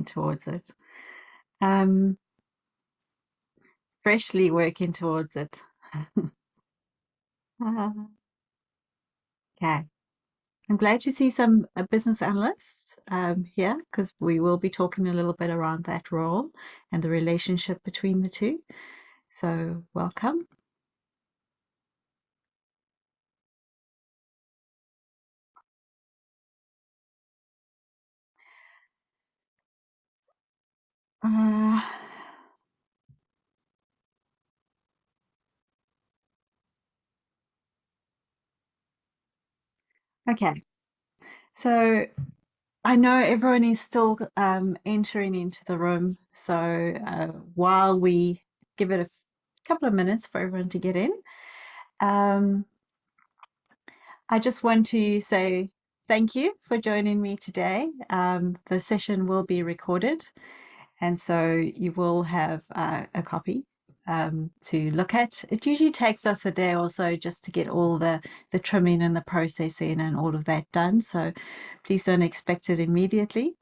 working towards it. Um, Freshly working towards it. Okay. I'm glad to see some business analysts here because we will be talking a little bit around that role and the relationship between the two. So welcome. Okay, so I know everyone is still entering into the room. So while we give it a couple of minutes for everyone to get in, um, I just want to say thank you for joining me today. The session will be recorded, and so you will have a copy to look at. It usually takes us a day or so just to get all the trimming and the processing and all of that done. So please don't expect it immediately.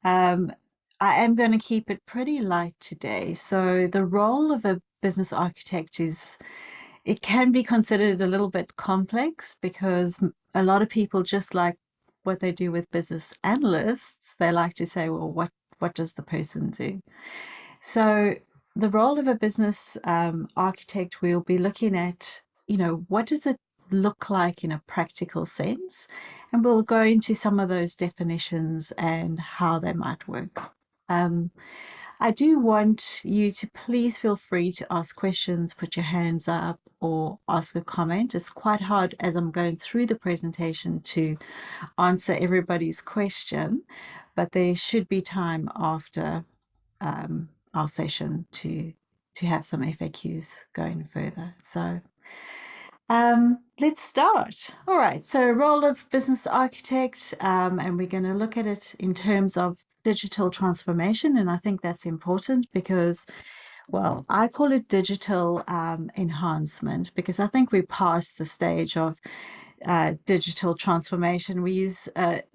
I am going to keep it pretty light today. So the role of a business architect it can be considered a little bit complex because a lot of people, just like what they do with business analysts, they like to say, well, what does the person do? So the role of a business architect, we'll be looking at, what does it look like in a practical sense? And we'll go into some of those definitions and how they might work. I do want you to please feel free to ask questions, put your hands up, or ask a comment. It's quite hard as I'm going through the presentation to answer everybody's question, but there should be time after our session to have some FAQs going further. So let's start. All right, so role of business architect, and we're going to look at it in terms of digital transformation. And I think that's important because, well, I call it digital enhancement because I think we're past the stage of digital transformation. We use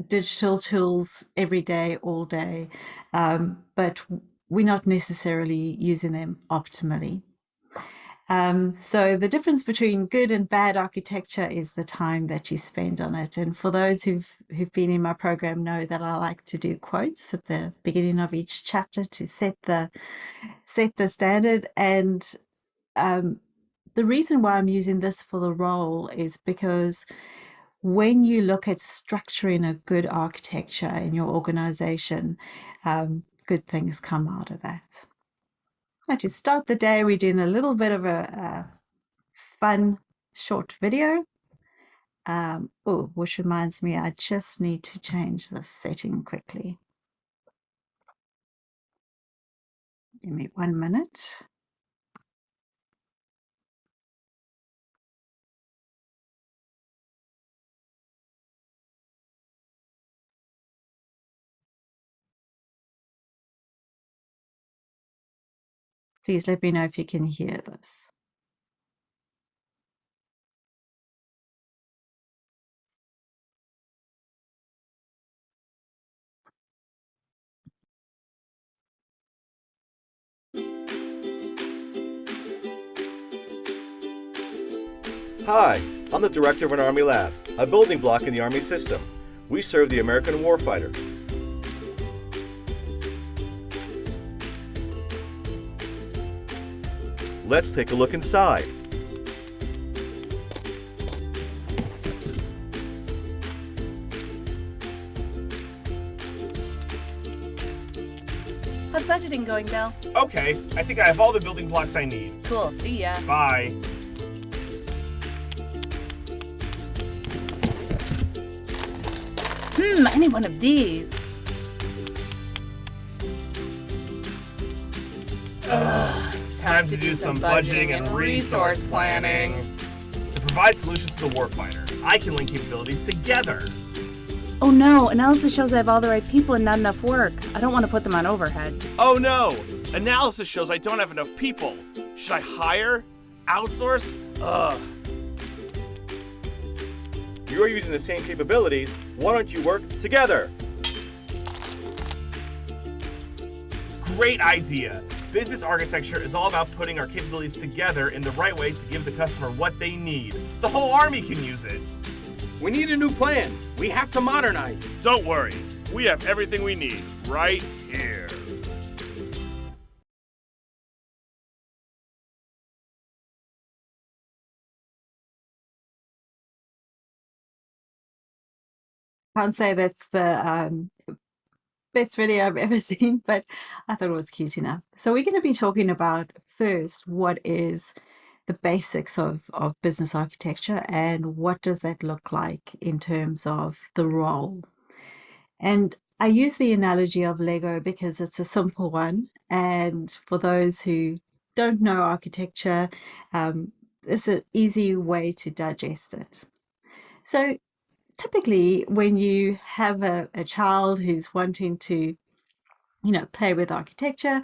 digital tools every day, all day, but we're not necessarily using them optimally. So the difference between good and bad architecture is the time that you spend on it. And for those who've been in my program know that I like to do quotes at the beginning of each chapter to set the standard. And the reason why I'm using this for the role is because when you look at structuring a good architecture in your organization, good things come out of that. To start the day, we're doing a little bit of a fun short video. Which reminds me, I just need to change the setting quickly. Give me 1 minute. Please let me know if you can hear this. Hi, I'm the director of an Army lab, a building block in the Army system. We serve the American warfighter. Let's take a look inside. How's budgeting going, Bill? Okay, I think I have all the building blocks I need. Cool, see ya. Bye. Any one of these. Time to do some budgeting and resource planning. To provide solutions to the warfighter, I can link capabilities together. Oh no, analysis shows I have all the right people and not enough work. I don't want to put them on overhead. Oh no! Analysis shows I don't have enough people. Should I hire? Outsource? You're using the same capabilities. Why don't you work together? great idea. Business architecture is all about putting our capabilities together in the right way to give the customer what they need. The whole Army can use it. We need a new plan. We have to modernize. Don't worry, we have everything we need right here. Can't say that's the best video I've ever seen, but I thought it was cute enough. So we're going to be talking about first what is the basics of business architecture and what does that look like in terms of the role. And I use the analogy of Lego because it's a simple one. And for those who don't know architecture, it's an easy way to digest it. So typically when you have a child who's wanting to play with architecture,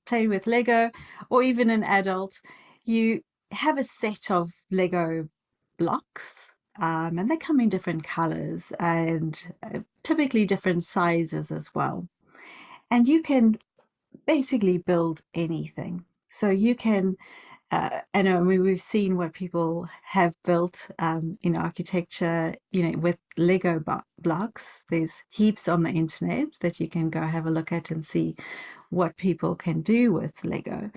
play with Lego, or even an adult, you have a set of Lego blocks, and they come in different colors and typically different sizes as well. And you can basically build anything. So you can we've seen what people have built in architecture, with Lego blocks. There's heaps on the internet that you can go have a look at and see what people can do with Lego.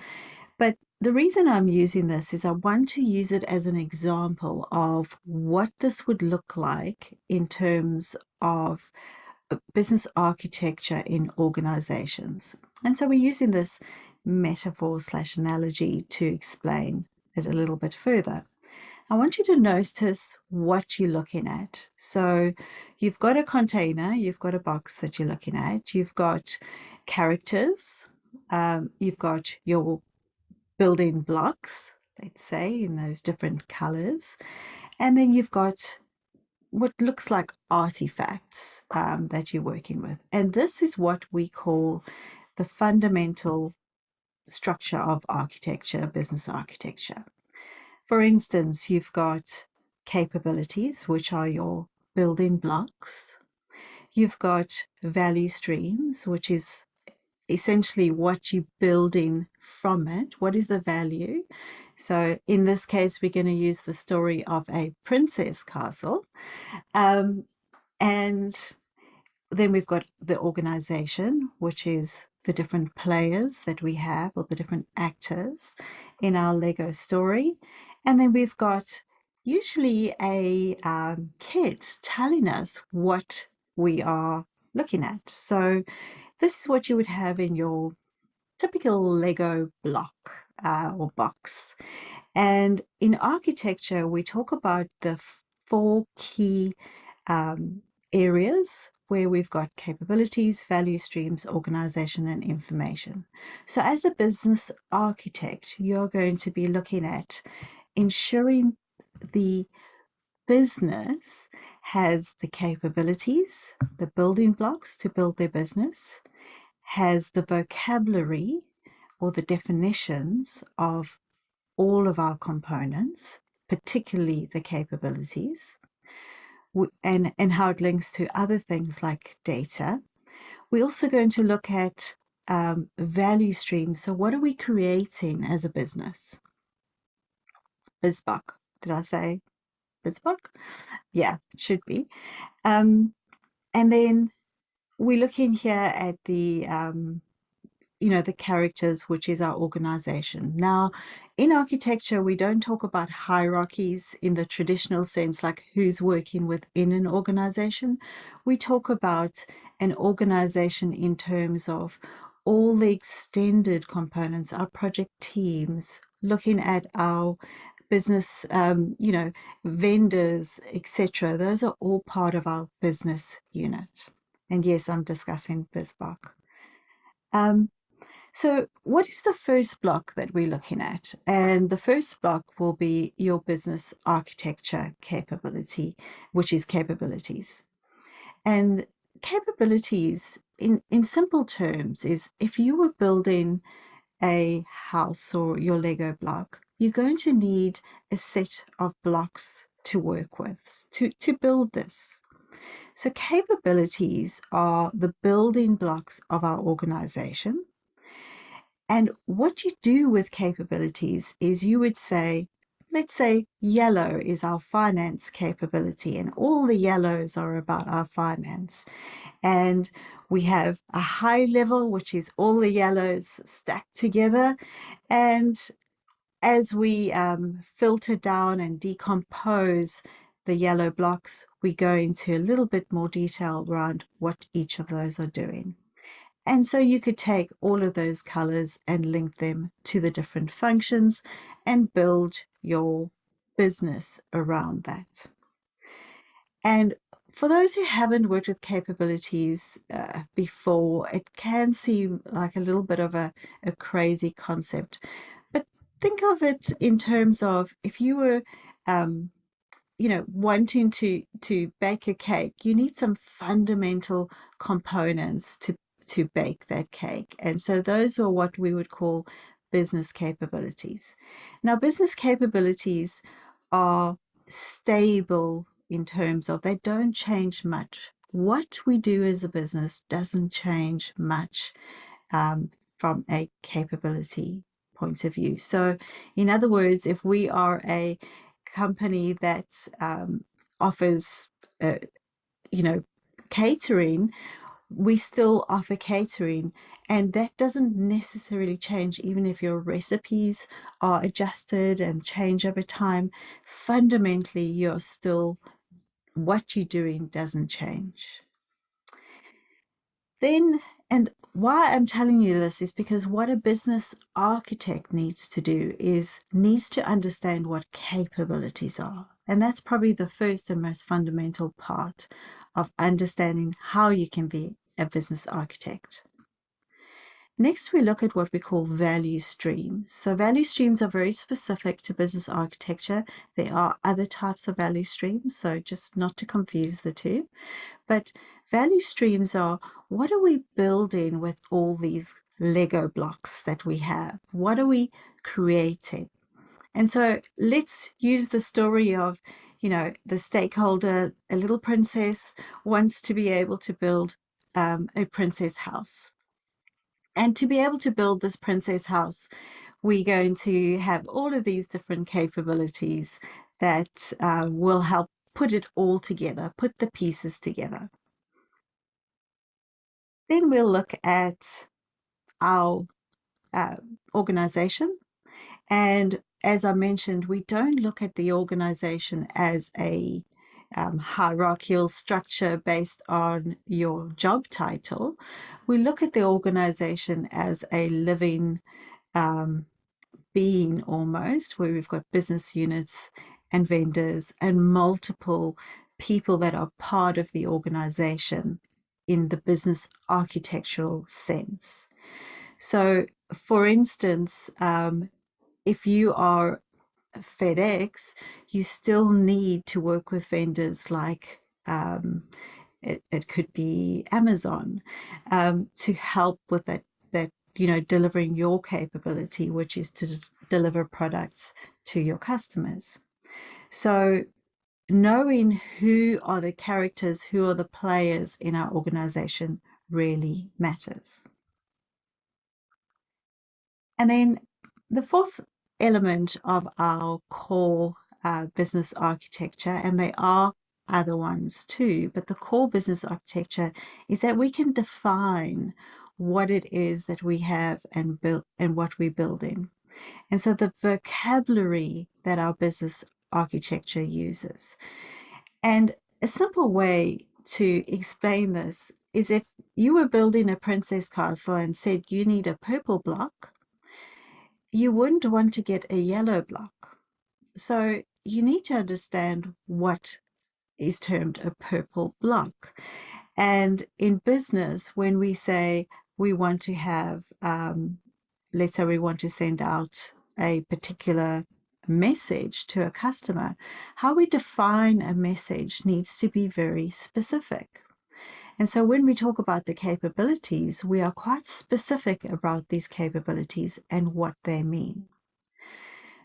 But the reason I'm using this is I want to use it as an example of what this would look like in terms of business architecture in organizations. And so we're using this metaphor/analogy to explain it a little bit further. I want you to notice what you're looking at. So you've got a container, you've got a box that you're looking at, you've got characters, you've got your building blocks, let's say, in those different colors, and then you've got what looks like artifacts that you're working with. And this is what we call the fundamental structure of architecture, business architecture. For instance, you've got capabilities, which are your building blocks. You've got value streams, which is essentially what you're building from it. What is the value? So in this case, we're going to use the story of a princess castle. And then we've got the organization, which is the different players that we have, or the different actors in our Lego story. And then we've got usually a kid telling us what we are looking at. So this is what you would have in your typical Lego block or box. And in architecture, we talk about the 4 key areas where we've got capabilities, value streams, organization, and information. So as a business architect, you're going to be looking at ensuring the business has the capabilities, the building blocks to build their business, has the vocabulary or the definitions of all of our components, particularly the capabilities, and how it links to other things like data. We're also going to look at value streams. So what are we creating as a business? BizBock. Did I say BizBock? Yeah, it should be. And then we're looking here at the the characters, which is our organization. Now, in architecture, we don't talk about hierarchies in the traditional sense, like who's working within an organization. We talk about an organization in terms of all the extended components, our project teams, looking at our business, vendors, etc. Those are all part of our business unit. And yes, I'm discussing BizBock. So what is the first block that we're looking at? And the first block will be your business architecture capability, which is capabilities. And capabilities, in simple terms, is if you were building a house or your Lego block, you're going to need a set of blocks to work with to build this. So capabilities are the building blocks of our organization. And what you do with capabilities is you would say, let's say yellow is our finance capability, and all the yellows are about our finance. And we have a high level, which is all the yellows stacked together. And as we filter down and decompose the yellow blocks, we go into a little bit more detail around what each of those are doing. And so you could take all of those colors and link them to the different functions and build your business around that. And for those who haven't worked with capabilities before, it can seem like a little bit of a crazy concept. But think of it in terms of if you were wanting to bake a cake, you need some fundamental components to bake that cake. And so those are what we would call business capabilities. Now, business capabilities are stable in terms of they don't change much. What we do as a business doesn't change much from a capability point of view. So, in other words, if we are a company that offers, catering, we still offer catering, and that doesn't necessarily change even if your recipes are adjusted and change over time. Fundamentally, you're still, what you're doing doesn't change. Then, and why I'm telling you this is because what a business architect needs to do is needs to understand what capabilities are. And that's probably the first and most fundamental part of understanding how you can be a business architect. Next, we look at what we call value streams. So value streams are very specific to business architecture. There are other types of value streams, so just not to confuse the two. But value streams are, what are we building with all these Lego blocks that we have? What are we creating? And so let's use the story of, the stakeholder, a little princess wants to be able to build a princess house. And to be able to build this princess house, we're going to have all of these different capabilities that will help put it all together, put the pieces together. Then we'll look at our organization. And as I mentioned, we don't look at the organization as a hierarchical structure based on your job title. We look at the organization as a living being almost, where we've got business units and vendors and multiple people that are part of the organization in the business architectural sense. So, for instance, if you are FedEx, you still need to work with vendors like it could be Amazon to help with that delivering your capability, which is to deliver products to your customers. So knowing who are the characters, who are the players in our organization really matters. And then the fourth element of our core business architecture, and they are other ones too, but the core business architecture is that we can define what it is that we have and build and what we're building. And so the vocabulary that our business architecture uses. And a simple way to explain this is if you were building a princess castle and said you need a purple block, you wouldn't want to get a yellow block. So you need to understand what is termed a purple block. And in business, when we say we want to have, let's say we want to send out a particular message to a customer, how we define a message needs to be very specific. And so when we talk about the capabilities, we are quite specific about these capabilities and what they mean.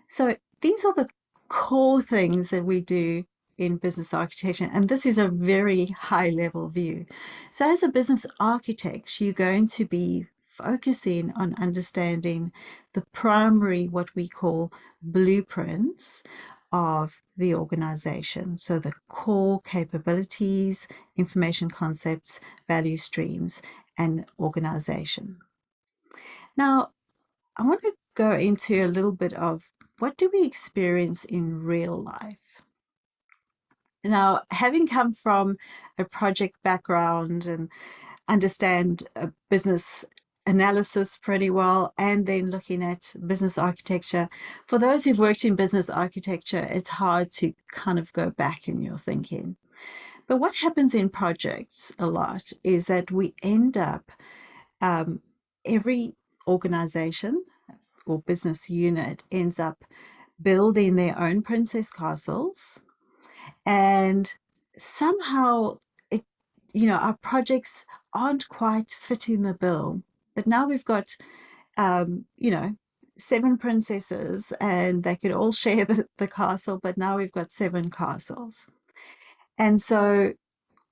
So these are the core things that we do in business architecture, and this is a very high level view. So as a business architect, you're going to be focusing on understanding the primary, what we call blueprints of the organization. So the core capabilities, information concepts, value streams, and organization. Now, I want to go into a little bit of what do we experience in real life? Now, having come from a project background and understand business analysis pretty well, and then looking at business architecture, for those who've worked in business architecture, it's hard to kind of go back in your thinking. But what happens in projects a lot is that we end up, every organization or business unit ends up building their own princess castles, and somehow our projects aren't quite fitting the bill. But now we've got 7 princesses, and they could all share the castle, but now we've got 7 castles. And so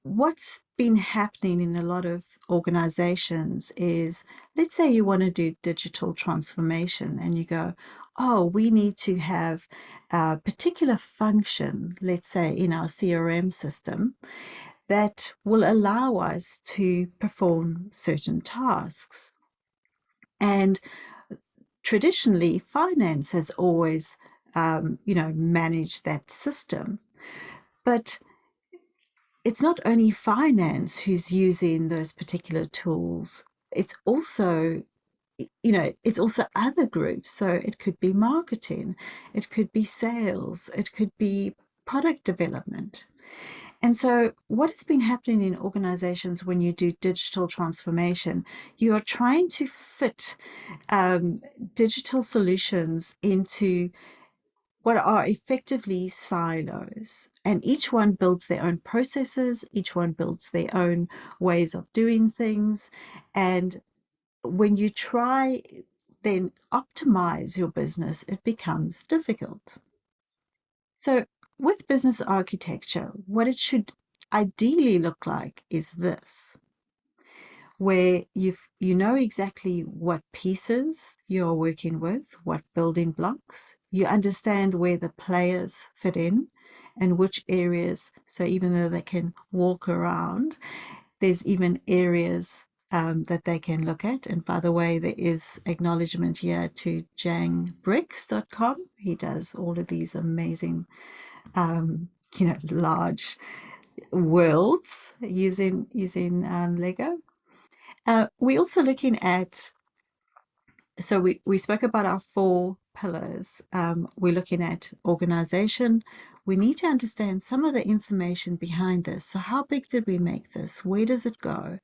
what's been happening in a lot of organizations is, let's say you want to do digital transformation and you go, oh, we need to have a particular function, let's say in our CRM system, that will allow us to perform certain tasks. And traditionally, finance has always, managed that system. But it's not only finance who's using those particular tools. It's also, it's also other groups. So it could be marketing, it could be sales, it could be product development. And so what has been happening in organizations when you do digital transformation, you are trying to fit digital solutions into what are effectively silos. And each one builds their own processes, each one builds their own ways of doing things. And when you try then optimize your business, it becomes difficult. So with business architecture, what it should ideally look like is this, where you know exactly what pieces you're working with, what building blocks, you understand where the players fit in and which areas. So even though they can walk around, there's even areas that they can look at. And by the way, there is acknowledgement here to jangbricks.com. He does all of these amazing, large worlds using Lego. We're also looking at, so we spoke about our 4 pillars. We're looking at organization. We need to understand some of the information behind this. So how big did we make this? Where does it go?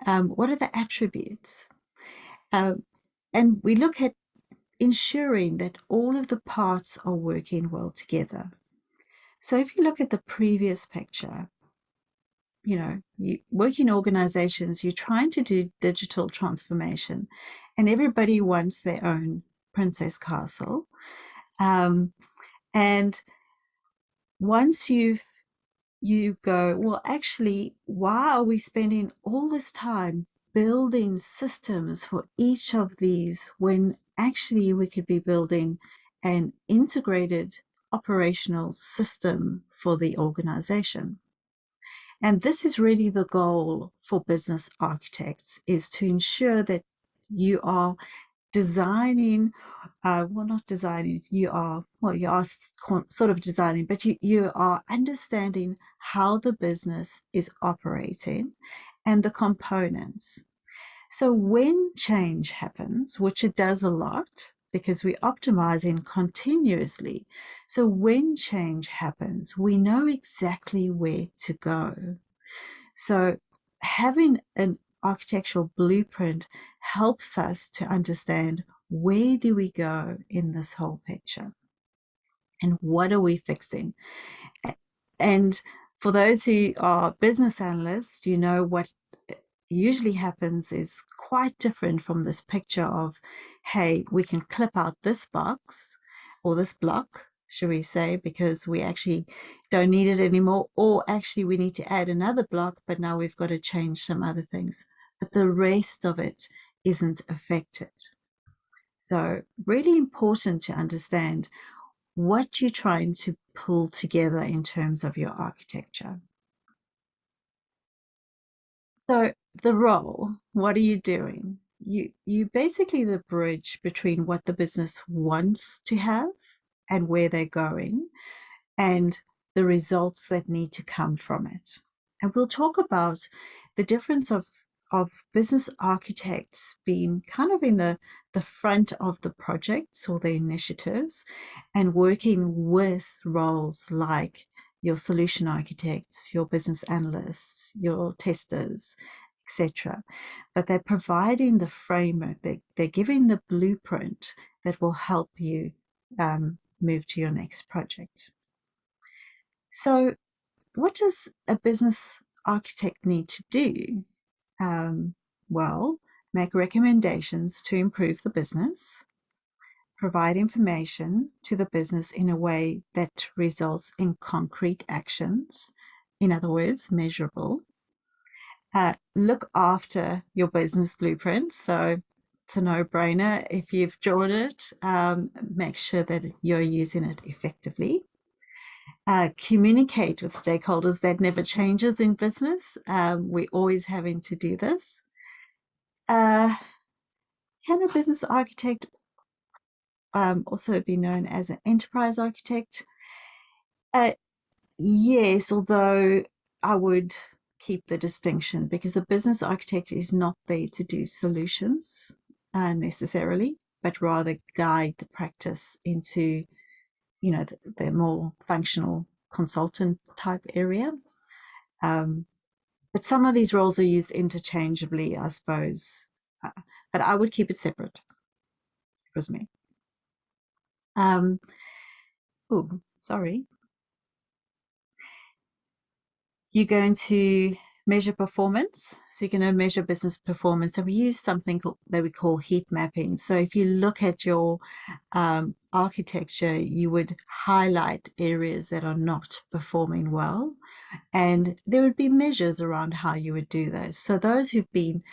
What are the attributes? And we look at ensuring that all of the parts are working well together. So if you look at the previous picture, you work in organizations, you're trying to do digital transformation, and everybody wants their own princess castle. And once you go, well, actually, why are we spending all this time building systems for each of these when actually we could be building an integrated operational system for the organization? And this is really the goal for business architects, is to ensure that you are designing, not designing, you are sort of designing, but you are understanding how the business is operating and the components. So when change happens, which it does a lot, because we're optimizing continuously. So when change happens, we know exactly where to go. So having an architectural blueprint helps us to understand, where do we go in this whole picture? And what are we fixing? And for those who are business analysts, what usually happens is quite different from this picture of, hey, we can clip out this box or this block, should we say, because we actually don't need it anymore, or actually we need to add another block, but now we've got to change some other things. But the rest of it isn't affected. So really important to understand what you're trying to pull together in terms of your architecture. So the role, what are you doing? You basically the bridge between what the business wants to have and where they're going, and the results that need to come from it. And we'll talk about the difference of business architects being kind of in the front of the projects or the initiatives, and working with roles like your solution architects, your business analysts, your testers, etc. But they're providing the framework, they're giving the blueprint that will help you move to your next project. So what does a business architect need to do? Well, make recommendations to improve the business, provide information to the business in a way that results in concrete actions, in other words, measurable. Look after your business blueprint. So it's a no-brainer. If you've drawn it, make sure that you're using it effectively. Communicate with stakeholders. That never changes in business. We're always having to do this. Can a business architect also be known as an enterprise architect? Yes, although I would keep the distinction, because a business architect is not there to do solutions necessarily, but rather guide the practice into, the more functional consultant type area. But some of these roles are used interchangeably, I suppose. But I would keep it separate. It was me. Oh, sorry. You're going to measure performance. So you're going to measure business performance. And we use something that we call heat mapping. So if you look at your architecture, you would highlight areas that are not performing well. And there would be measures around how you would do those. So those who've been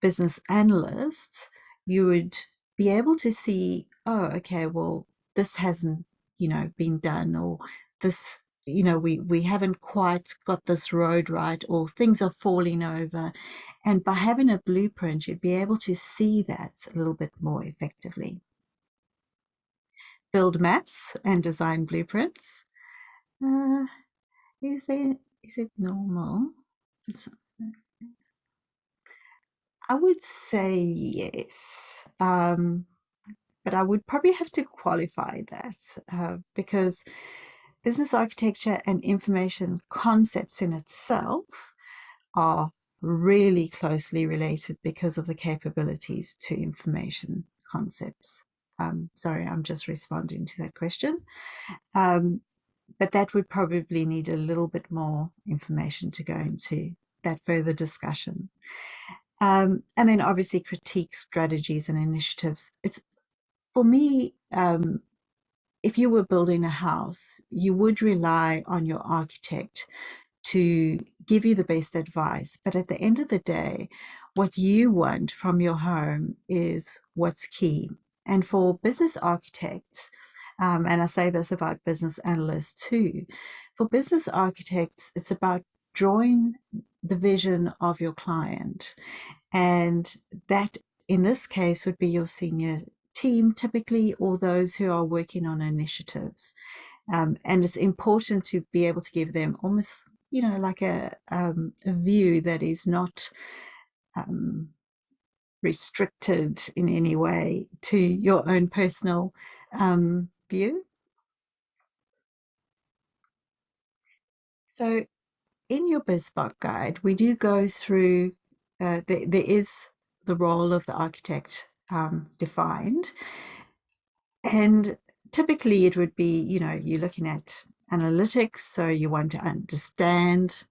business analysts, you would be able to see, oh, okay, well, this hasn't, been done, or this, we haven't quite got this road right, or things are falling over. And by having a blueprint, you'd be able to see that a little bit more effectively. Build maps and design blueprints. Is it normal? I would say yes, but I would probably have to qualify that because business architecture and information concepts in itself are really closely related because of the capabilities to information concepts. Sorry, I'm just responding to that question. But that would probably need a little bit more information to go into that further discussion. And then obviously critique strategies and initiatives. It's, for me, if you were building a house, you would rely on your architect to give you the best advice. But at the end of the day, what you want from your home is what's key. And for business architects, and I say this about business analysts too, for business architects, it's about drawing the vision of your client. And that, in this case, would be your senior team typically, or those who are working on initiatives. And it's important to be able to give them almost, like a view that is not restricted in any way to your own personal view. So in your BizBot guide, we do go through, there is the role of the architect defined. And typically it would be, you're looking at analytics, so you want to understand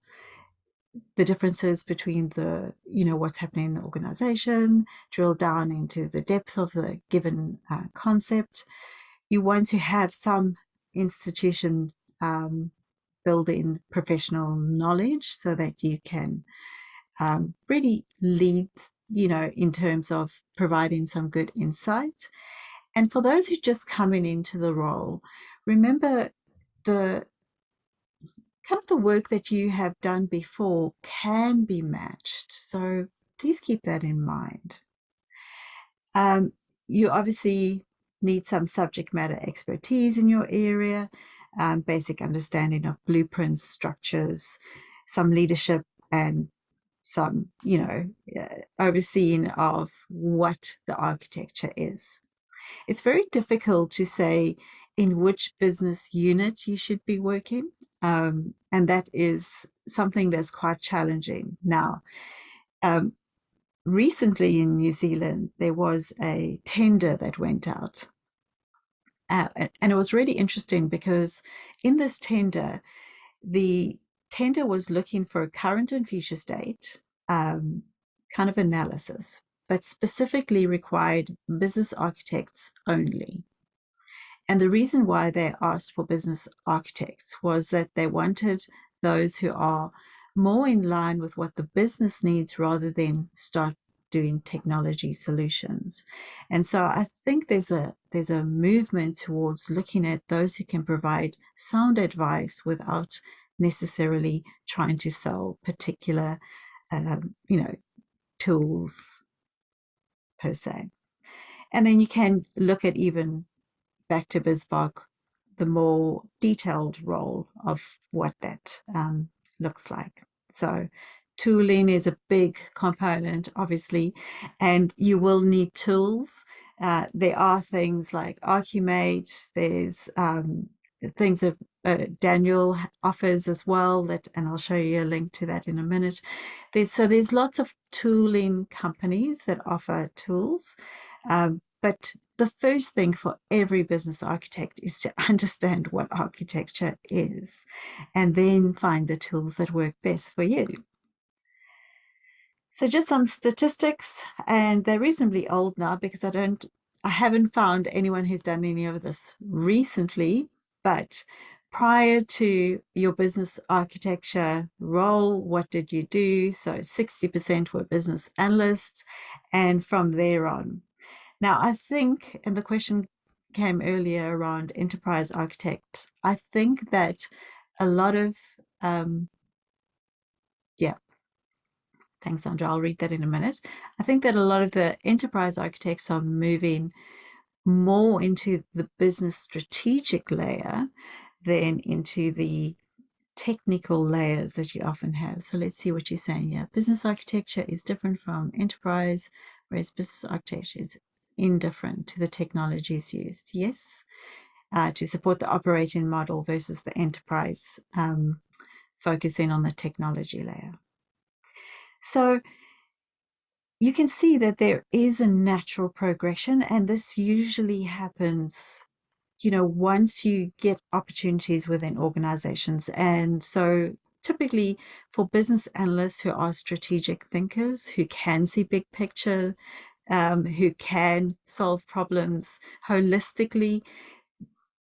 the differences between the, what's happening in the organization, drill down into the depth of the given concept. You want to have some institution building professional knowledge so that you can really lead in terms of providing some good insight. And for those who just coming into the role, remember the kind of the work that you have done before can be matched. So please keep that in mind. You obviously need some subject matter expertise in your area, basic understanding of blueprints, structures, some leadership, and some, overseeing of what the architecture is. It's very difficult to say in which business unit you should be working, and that is something that's quite challenging now. Recently in New Zealand, there was a tender that went out. And it was really interesting because in this tender, the tender was looking for a current and future state kind of analysis, but specifically required business architects only. And the reason why they asked for business architects was that they wanted those who are more in line with what the business needs rather than start doing technology solutions. And so I think there's a movement towards looking at those who can provide sound advice without necessarily trying to sell particular tools per se. And then you can look at, even back to BizBark, the more detailed role of what that looks like. So tooling is a big component, obviously, and you will need tools. There are things like Archimate, there's things that Daniel offers as well, and I'll show you a link to that in a minute. There's lots of tooling companies that offer tools, but the first thing for every business architect is to understand what architecture is, and then find the tools that work best for you. So just some statistics, and they're reasonably old now because I haven't found anyone who's done any of this recently, but prior to your business architecture role, what did you do? So 60% were business analysts, and from there on. Now, I think, and the question came earlier around enterprise architect, I think that a lot of, thanks, Sandra, I'll read that in a minute. I think that a lot of the enterprise architects are moving more into the business strategic layer than into the technical layers that you often have. So let's see what you're saying here. Business architecture is different from enterprise, whereas business architecture is indifferent to the technologies used. Yes, to support the operating model versus the enterprise, focusing on the technology layer. So you can see that there is a natural progression, and this usually happens, once you get opportunities within organizations. And so typically for business analysts who are strategic thinkers, who can see big picture, who can solve problems holistically,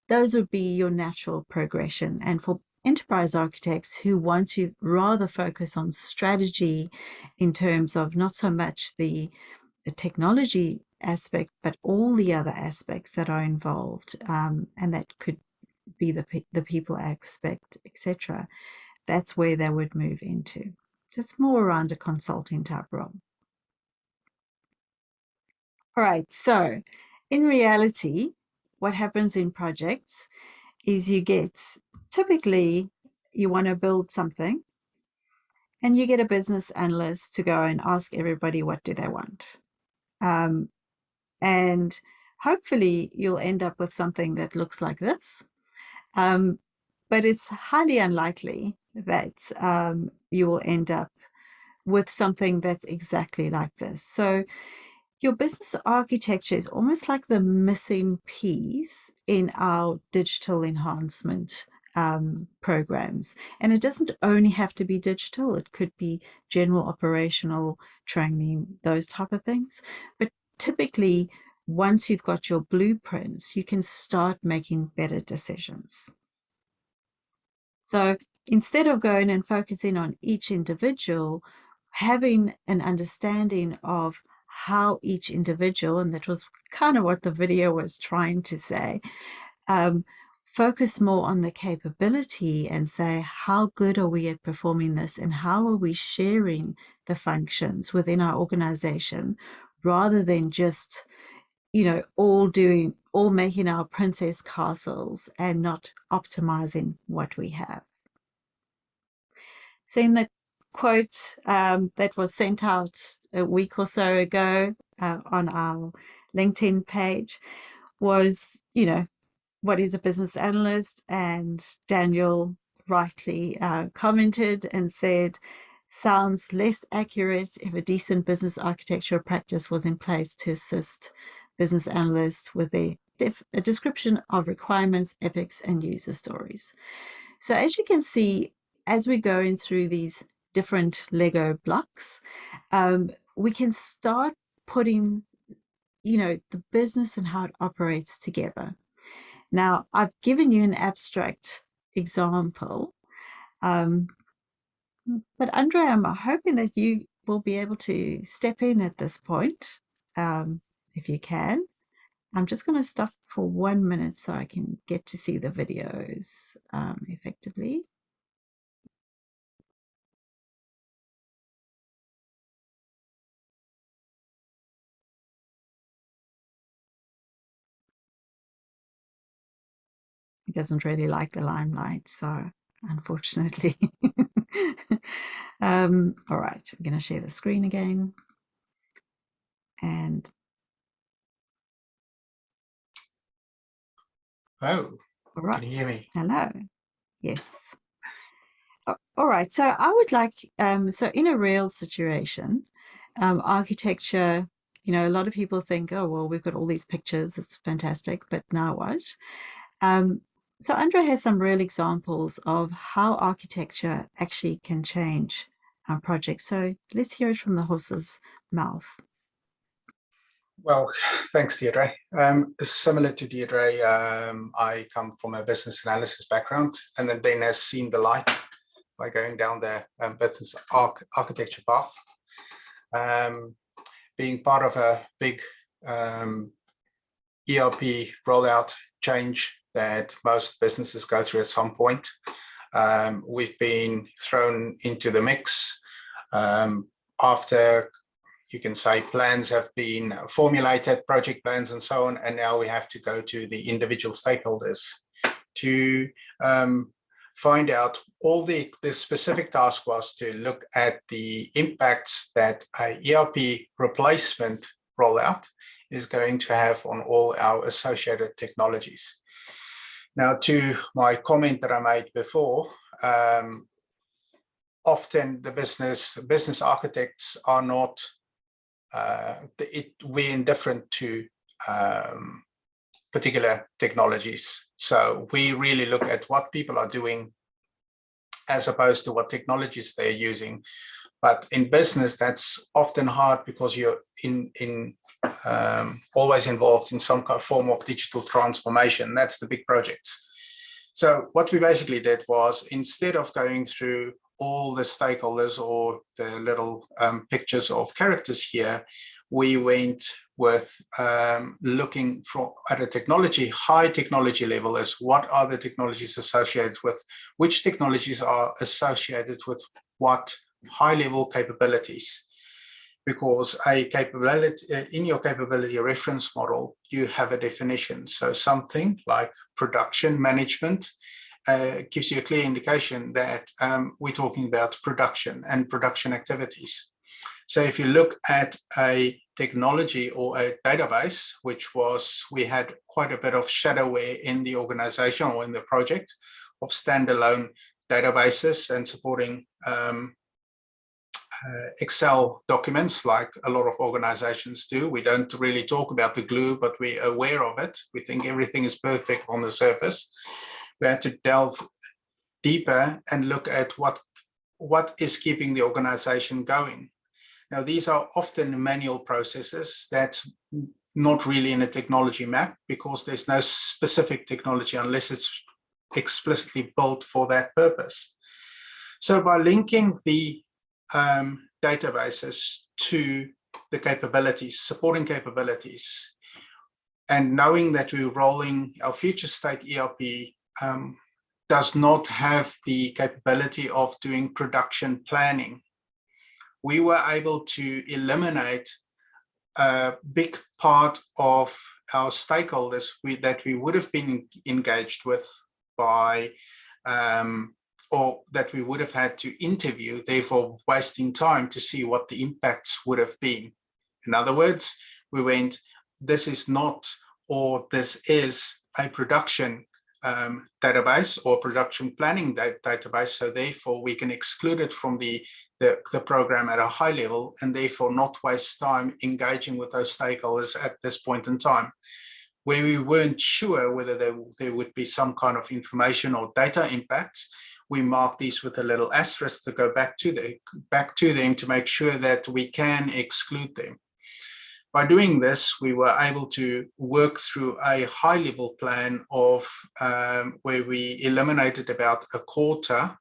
those would be your natural progression. And for enterprise architects who want to rather focus on strategy in terms of not so much the technology aspect, but all the other aspects that are involved, and that could be the people aspect, etc., that's where they would move into. Just more around a consulting type role. All right, so in reality, what happens in projects is typically you want to build something, and you get a business analyst to go and ask everybody what do they want. And hopefully you'll end up with something that looks like this. But it's highly unlikely that you will end up with something that's exactly like this. So your business architecture is almost like the missing piece in our digital enhancement programs. And it doesn't only have to be digital. It could be general operational training, those type of things. But typically, once you've got your blueprints, you can start making better decisions. So instead of going and focusing on each individual, having an understanding of how each individual, and that was kind of what the video was trying to say, focus more on the capability and say, how good are we at performing this, and how are we sharing the functions within our organization, rather than just, all making our princess castles and not optimizing what we have. So in the quote that was sent out a week or so ago on our LinkedIn page was, what is a business analyst? And Daniel rightly commented and said, sounds less accurate if a decent business architecture practice was in place to assist business analysts with a description of requirements, epics, and user stories. So as you can see, as we're going through these different Lego blocks, we can start putting, the business and how it operates together. Now, I've given you an abstract example, but Andre, I'm hoping that you will be able to step in at this point, if you can. I'm just going to stop for 1 minute so I can get to see the videos effectively. He doesn't really like the limelight, so unfortunately. All right, I'm going to share the screen again. And Oh, all right. can you hear me? Hello. Yes. All right. So I would like, so in a real situation, architecture, a lot of people think, oh, well, we've got all these pictures. It's fantastic. But now what? So Andre has some real examples of how architecture actually can change our project. So let's hear it from the horse's mouth. Well, thanks, Deirdre. Similar to Deirdre, I come from a business analysis background, and then has seen the light by going down the business architecture path. Being part of a big ERP rollout change that most businesses go through at some point, we've been thrown into the mix after, you can say, plans have been formulated, project plans and so on, and now we have to go to the individual stakeholders to find out. All the specific task was to look at the impacts that a ERP replacement rollout is going to have on all our associated technologies. Now, to my comment that I made before, often the business architects are not, we're indifferent to particular technologies. So we really look at what people are doing as opposed to what technologies they're using. But in business, that's often hard because you're always involved in some kind of form of digital transformation. That's the big projects. So what we basically did was, instead of going through all the stakeholders or the little pictures of characters here, we went with looking at a high technology level, as what are the technologies associated with, which technologies are associated with what high level capabilities. Because a capability, in your capability reference model, you have a definition. So something like production management gives you a clear indication that we're talking about production and production activities. So if you look at a technology or a database, we had quite a bit of shadowware in the organization or in the project of standalone databases and supporting Excel documents, like a lot of organizations do. We don't really talk about the glue, but we're aware of it. We think everything is perfect on the surface. We had to delve deeper and look at what is keeping the organization going. Now, these are often manual processes that's not really in a technology map, because there's no specific technology unless it's explicitly built for that purpose. So by linking the databases to the capabilities, supporting capabilities. And knowing that we're rolling our future state ERP does not have the capability of doing production planning, we were able to eliminate a big part of our stakeholders that we would have been engaged with by, or that we would have had to interview, therefore wasting time to see what the impacts would have been. In other words, we went, this is not, or this is a production database or production planning database, so therefore we can exclude it from the program at a high level, and therefore not waste time engaging with those stakeholders at this point in time. Where we weren't sure whether there would be some kind of information or data impacts, we mark these with a little asterisk to go back to them to make sure that we can exclude them. By doing this, we were able to work through a high-level plan of where we eliminated about a quarter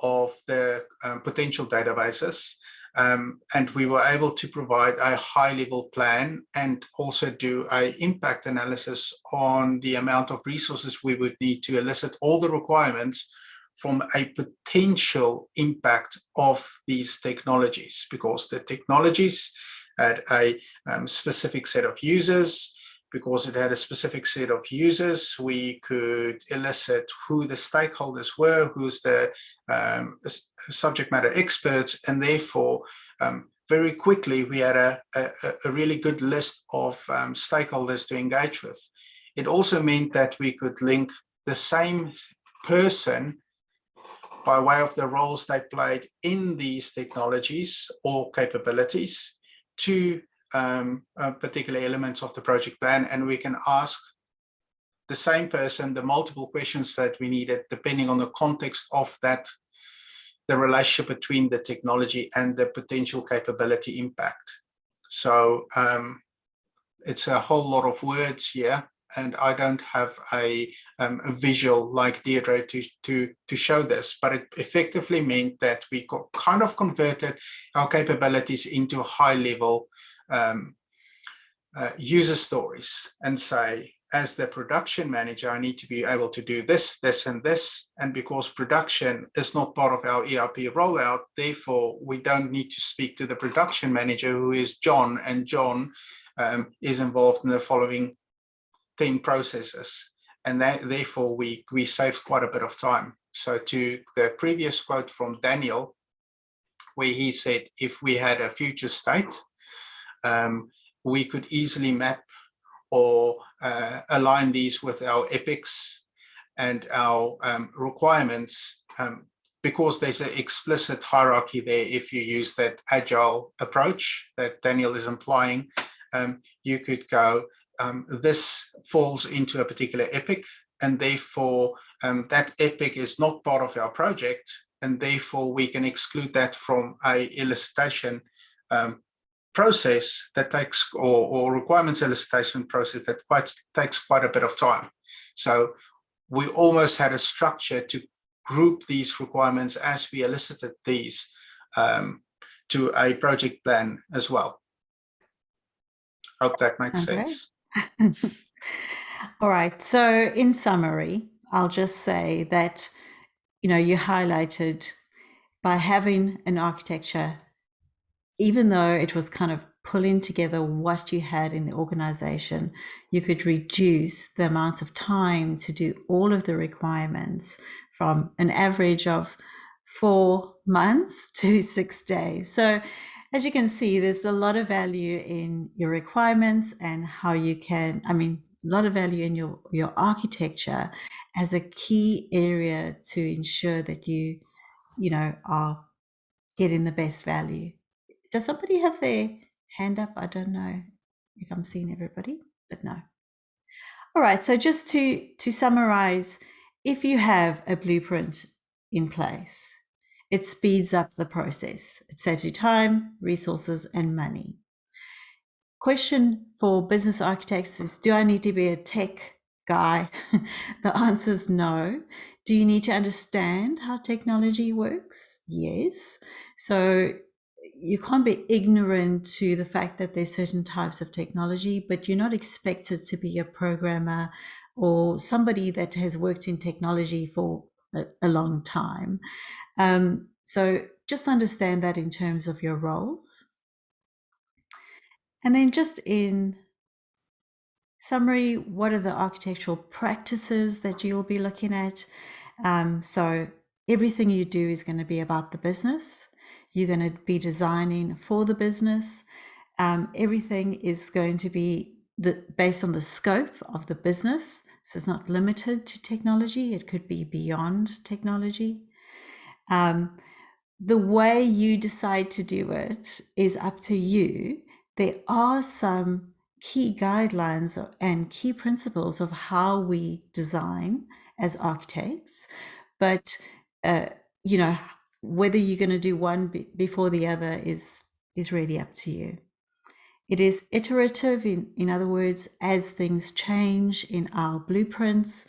of the potential databases, and we were able to provide a high-level plan and also do an impact analysis on the amount of resources we would need to elicit all the requirements from a potential impact of these technologies, because the technologies had a specific set of users. Because it had a specific set of users, we could elicit who the stakeholders were, who's the subject matter experts, and therefore very quickly we had a really good list of stakeholders to engage with. It also meant that we could link the same person by way of the roles they played in these technologies or capabilities to particular elements of the project plan, and we can ask the same person the multiple questions that we needed depending on the context of that, the relationship between the technology and the potential capability impact. So it's a whole lot of words here, and I don't have a visual like Deirdre to show this, but it effectively meant that we kind of converted our capabilities into high-level user stories and say, as the production manager, I need to be able to do this, this, and this. And because production is not part of our ERP rollout, therefore we don't need to speak to the production manager, who is John, and John is involved in the following 10 processes. And therefore we saved quite a bit of time. So to the previous quote from Daniel, where he said, if we had a future state, we could easily map or align these with our epics and our requirements, because there's an explicit hierarchy there. If you use that agile approach that Daniel is implying, you could go, this falls into a particular epic, and therefore that epic is not part of our project, and therefore we can exclude that from a elicitation process that takes, or requirements elicitation process that takes quite a bit of time. So we almost had a structure to group these requirements as we elicited these to a project plan as well. Hope that makes sense. All right. So in summary, I'll just say that, you highlighted by having an architecture, even though it was kind of pulling together what you had in the organization, you could reduce the amount of time to do all of the requirements from an average of 4 months to 6 days. So as you can see, there's a lot of value in your requirements and how you can, a lot of value in your architecture as a key area to ensure that you are getting the best value. Does somebody have their hand up? I don't know if I'm seeing everybody, but no. All right, so just to summarize, if you have a blueprint in place, it speeds up the process. It saves you time, resources, and money. Question for business architects is, do I need to be a tech guy? The answer is no. Do you need to understand how technology works? Yes. So you can't be ignorant to the fact that there's certain types of technology, but you're not expected to be a programmer or somebody that has worked in technology for a long time. So just understand that in terms of your roles. And then just in summary, what are the architectural practices that you'll be looking at? So everything you do is going to be about the business. You're going to be designing for the business. Everything is going to be based on the scope of the business. So it's not limited to technology. It could be beyond technology. The way you decide to do it is up to you. There are some key guidelines and key principles of how we design as architects, but you know, whether you're going to do one before the other is really up to you. It is iterative, in other words, as things change in our blueprints,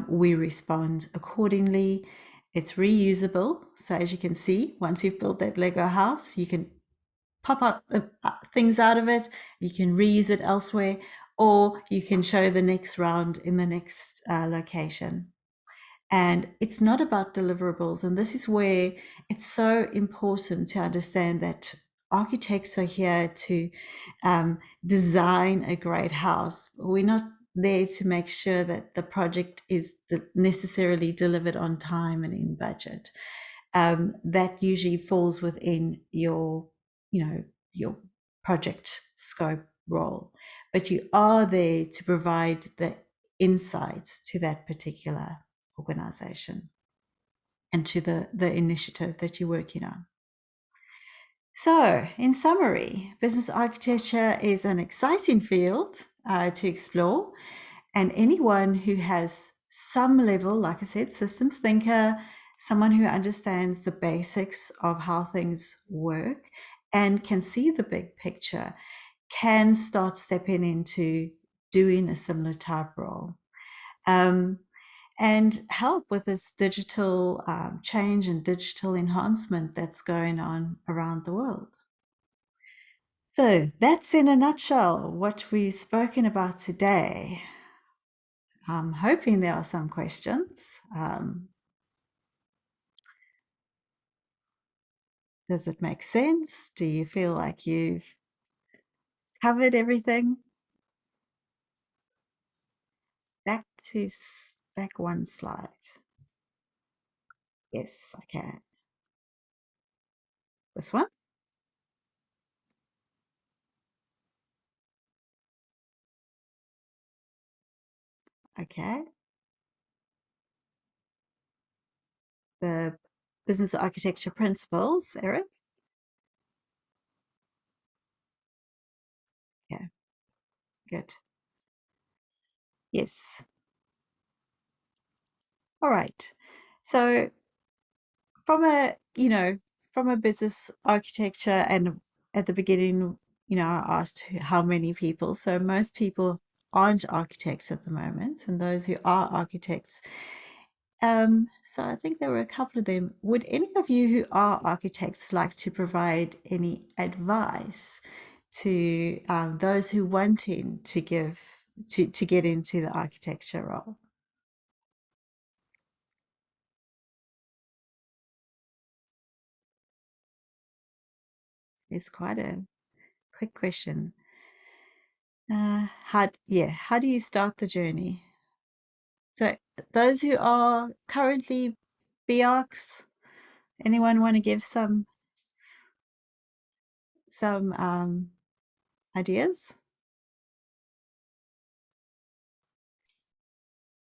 we respond accordingly. It's reusable. So as you can see, once you've built that Lego house, you can pop up things out of it. You can reuse it elsewhere, or you can show the next round in the next location. And it's not about deliverables. And this is where it's so important to understand that architects are here to design a great house. We're not there to make sure that the project is necessarily delivered on time and in budget. That usually falls within your project scope role, but you are there to provide the insight to that particular organization and to the initiative that you're working on. So, in summary, business architecture is an exciting field to explore, and anyone who has some level, like I said, systems thinker, someone who understands the basics of how things work and can see the big picture, can start stepping into doing a similar type role. And help with this digital change and digital enhancement that's going on around the world. So that's in a nutshell what we've spoken about today. I'm hoping there are some questions. Does it make sense? Do you feel like you've covered everything? Back one slide. Yes, I can. This one. Okay. The business architecture principles, Eric. Okay, good. Yes. All right. So from a business architecture, and at the beginning, I asked how many people. So most people aren't architects at the moment, and those who are architects. So I think there were a couple of them. Would any of you who are architects like to provide any advice to those who wanting to get into the architecture role? It's quite a quick question. How do you start the journey? So those who are currently BArchs, anyone want to give some ideas?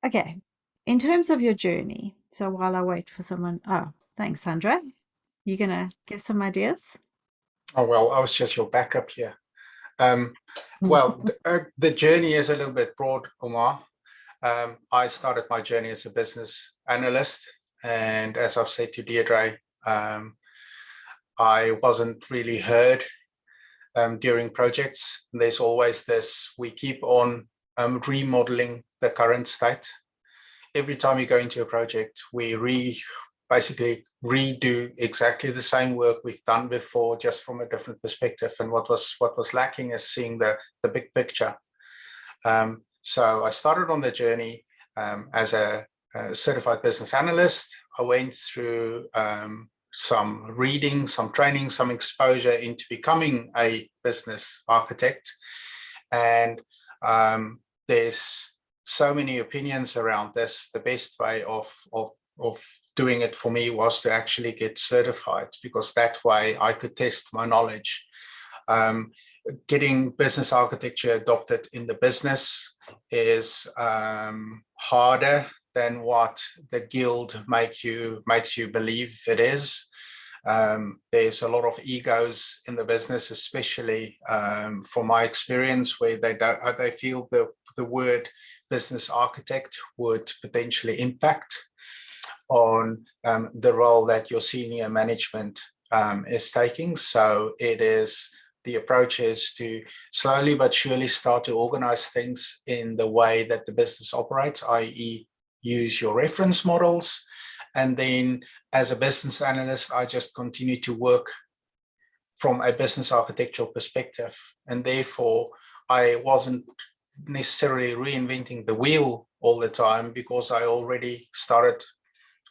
Okay, in terms of your journey, so while I wait for someone, thanks, Sandra. You gonna give some ideas? Oh, well, I was just your backup here. Well, the journey is a little bit broad, Omar. I started my journey as a business analyst, and as I've said to Deirdre, I wasn't really heard during projects. There's always this, we keep on remodeling the current state. Every time you go into a project, we basically redo exactly the same work we've done before, just from a different perspective. And what was lacking is seeing the big picture. So I started on the journey as a certified business analyst. I went through some reading, some training, some exposure into becoming a business architect. And there's so many opinions around this. The best way of doing it for me was to actually get certified, because that way I could test my knowledge. Getting business architecture adopted in the business is harder than what the guild makes you believe it is. There's a lot of egos in the business, especially from my experience, where they feel the word business architect would potentially impact on the role that your senior management is taking. So the approach is to slowly but surely start to organize things in the way that the business operates, i.e. use your reference models. And then as a business analyst, I just continue to work from a business architectural perspective. And therefore, I wasn't necessarily reinventing the wheel all the time, because I already started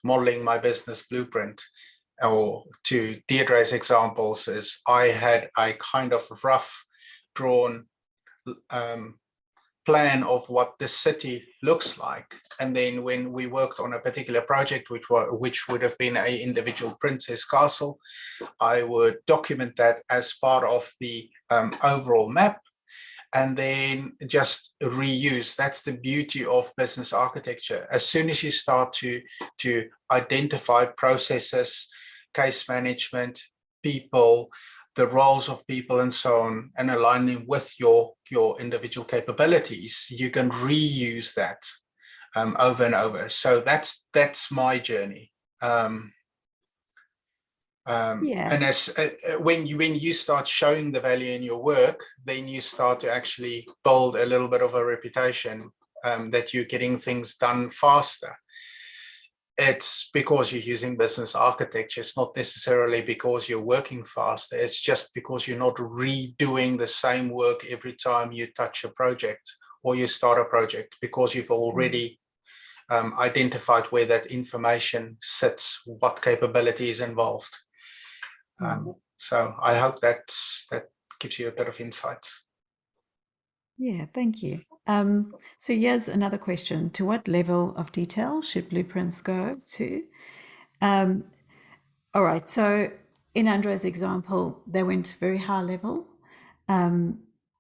modeling my business blueprint. Or to Deirdre's examples, is I had a kind of rough drawn plan of what the city looks like. And then when we worked on a particular project, which would have been an individual princess castle, I would document that as part of the overall map, and then just reuse. That's the beauty of business architecture. As soon as you start to identify processes, case management, people, the roles of people and so on, and align them with your individual capabilities, you can reuse that over and over. So that's my journey. And as when you start showing the value in your work, then you start to actually build a little bit of a reputation that you're getting things done faster. It's because you're using business architecture. It's not necessarily because you're working faster. It's just because you're not redoing the same work every time you touch a project or you start a project, because you've already identified where that information sits, what capability is involved. So I hope that gives you a bit of insight. Yeah, thank you. So here's another question. To what level of detail should blueprints go to? All right, so in Andre's example, they went very high level, and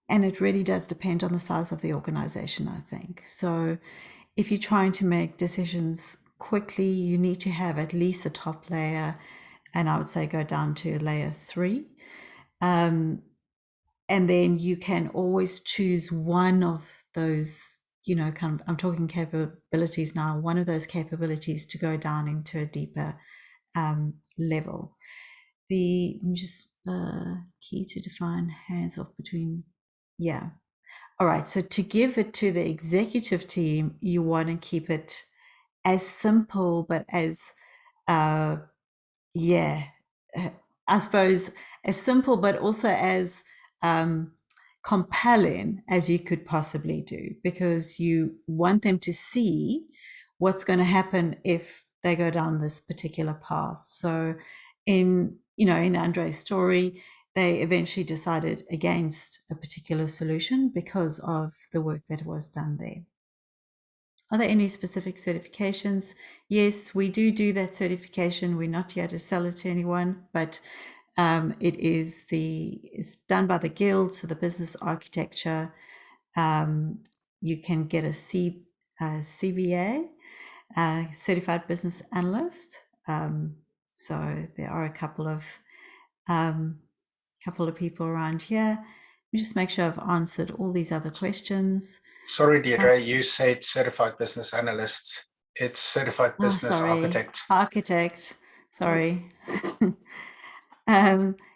it really does depend on the size of the organization, I think. So if you're trying to make decisions quickly, you need to have at least a top layer, and I would say go down to layer 3. And then you can always choose one of those, kind of, I'm talking capabilities now, one of those capabilities to go down into a deeper level. Key to define hands off between, all right, so to give it to the executive team, you want to keep it as simple, but as, I suppose as simple, but also as compelling as you could possibly do, because you want them to see what's going to happen if they go down this particular path. So in Andre's story, they eventually decided against a particular solution because of the work that was done there. Are there any specific certifications? Yes, we do that certification. We're not here to sell it to anyone, but it's done by the guild, so the business architecture. You can get a CBA, certified business analyst. So there are a couple of people around here. Let me just make sure I've answered all these other questions. Sorry, Deirdre, you said certified business analyst. It's certified business architect. Architect, sorry.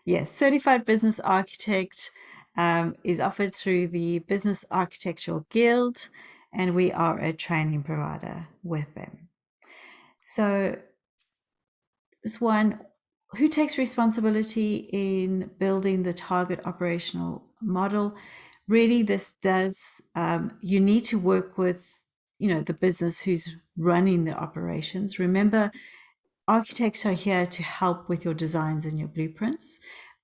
Yes, certified business architect is offered through the Business Architectural Guild, and we are a training provider with them. So is one, who takes responsibility in building the target operational model? Really, this does, you need to work with, the business who's running the operations. Remember, architects are here to help with your designs and your blueprints,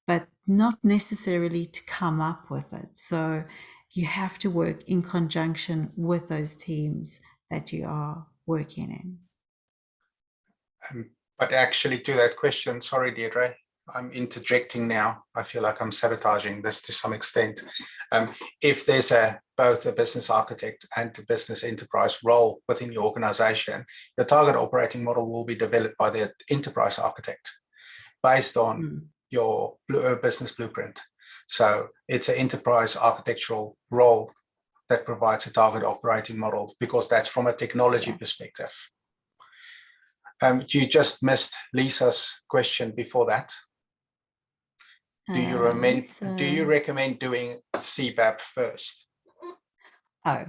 but not necessarily to come up with it. So you have to work in conjunction with those teams that you are working in. But actually, to that question, sorry, Deirdre, I'm interjecting now. I feel like I'm sabotaging this to some extent. If there's both a business architect and a business enterprise role within your organization, the target operating model will be developed by the enterprise architect based on your business blueprint. So it's an enterprise architectural role that provides a target operating model, because that's from a technology perspective. You just missed Lisa's question before that. Do you recommend doing CBAP first? Oh,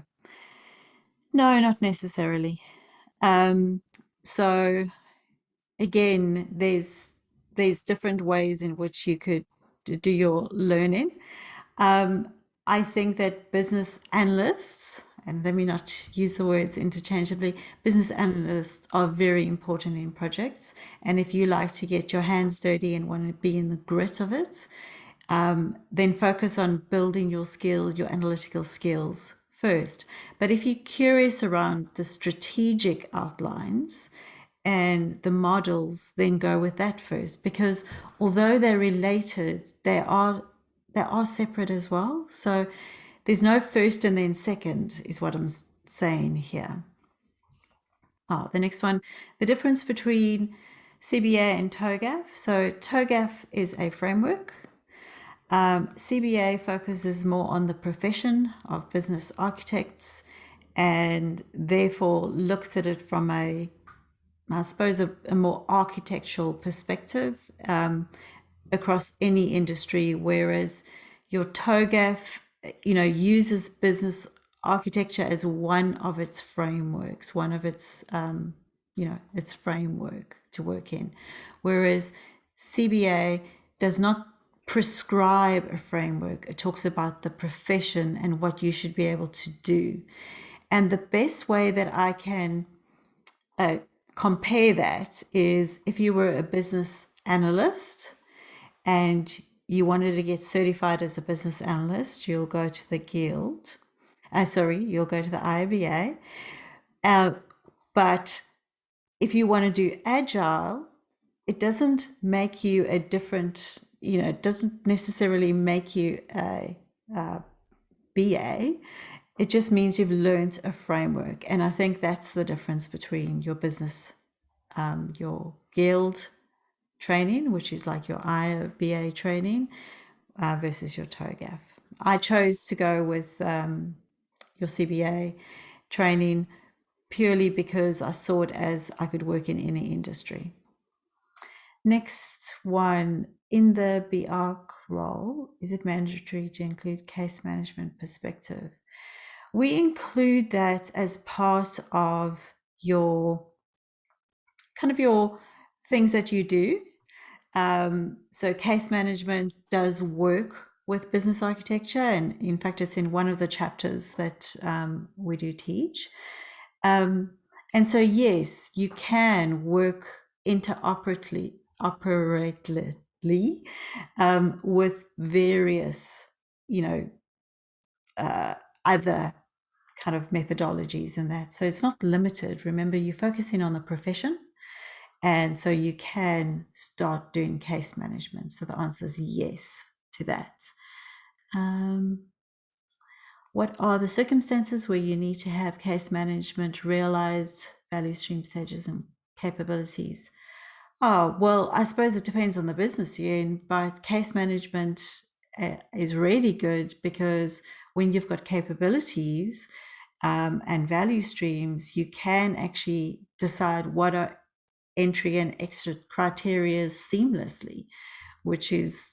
no, not necessarily. So again, there's different ways in which you could do your learning. I think that business analysts, and let me not use the words interchangeably, business analysts are very important in projects. And if you like to get your hands dirty and want to be in the grit of it, then focus on building your skills, your analytical skills first. But if you're curious around the strategic outlines and the models, then go with that first, because although they're related, they are separate as well. So there's no first and then second, is what I'm saying here. The next one, the difference between CBA and TOGAF. So TOGAF is a framework. CBA focuses more on the profession of business architects, and therefore looks at it from a more architectural perspective across any industry, whereas your TOGAF, uses business architecture as one of its frameworks, one of its, its framework to work in. Whereas CBA does not prescribe a framework. It talks about the profession and what you should be able to do. And the best way that I can compare that is if you were a business analyst and you wanted to get certified as a business analyst, you'll go to the guild. You'll go to the IABA. But if you want to do agile, it doesn't make you a different, it doesn't necessarily make you a BA. It just means you've learned a framework. And I think that's the difference between your business, your guild training, which is like your IABA training, versus your TOGAF. I chose to go with your CBA training purely because I saw it as I could work in any industry. Next one, in the BARC role, is it mandatory to include case management perspective? We include that as part of your things that you do. So case management does work with business architecture, and in fact it's in one of the chapters that we do teach. And so yes, you can work interoperably with various other kind of methodologies in that. So it's not limited. Remember, you're focusing on the profession, and so you can start doing case management. So the answer is yes to that. What are the circumstances where you need to have case management realized, value stream stages and capabilities? Oh, well, I suppose it depends on the business you're in, but case management is really good because when you've got capabilities and value streams, you can actually decide what are entry and exit criteria seamlessly, which is,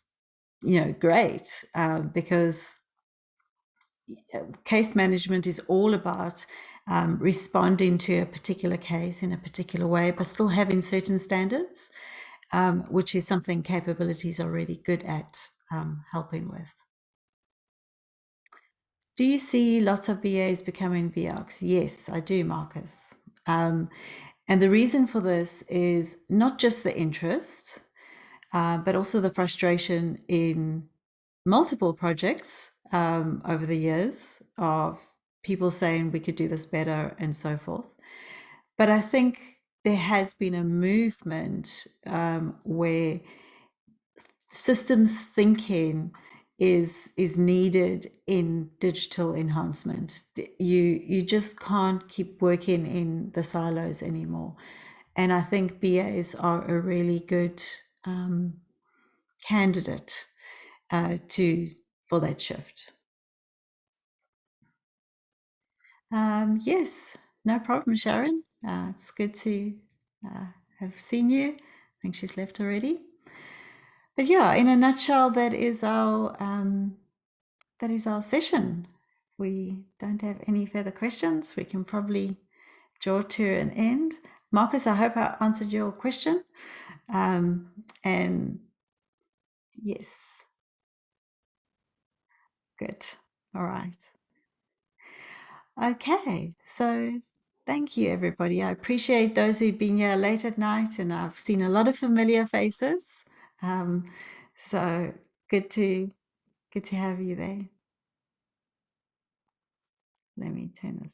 great, because case management is all about responding to a particular case in a particular way, but still having certain standards. which is something capabilities are really good at helping with. Do you see lots of BAs becoming BRs? Yes, I do, Marcus. And the reason for this is not just the interest, but also the frustration in multiple projects over the years of people saying we could do this better and so forth. But I think there has been a movement where systems thinking is needed in digital enhancement. You just can't keep working in the silos anymore. And I think BAs are a really good candidate for that shift. Yes, no problem, Sharon. It's good to have seen you. I think she's left already. But yeah, in a nutshell, that is our session. We don't have any further questions. We can probably draw to an end. Marcus, I hope I answered your question. And yes, good. All right. Okay, so thank you, everybody. I appreciate those who've been here late at night, and I've seen a lot of familiar faces. So good to have you there. Let me turn this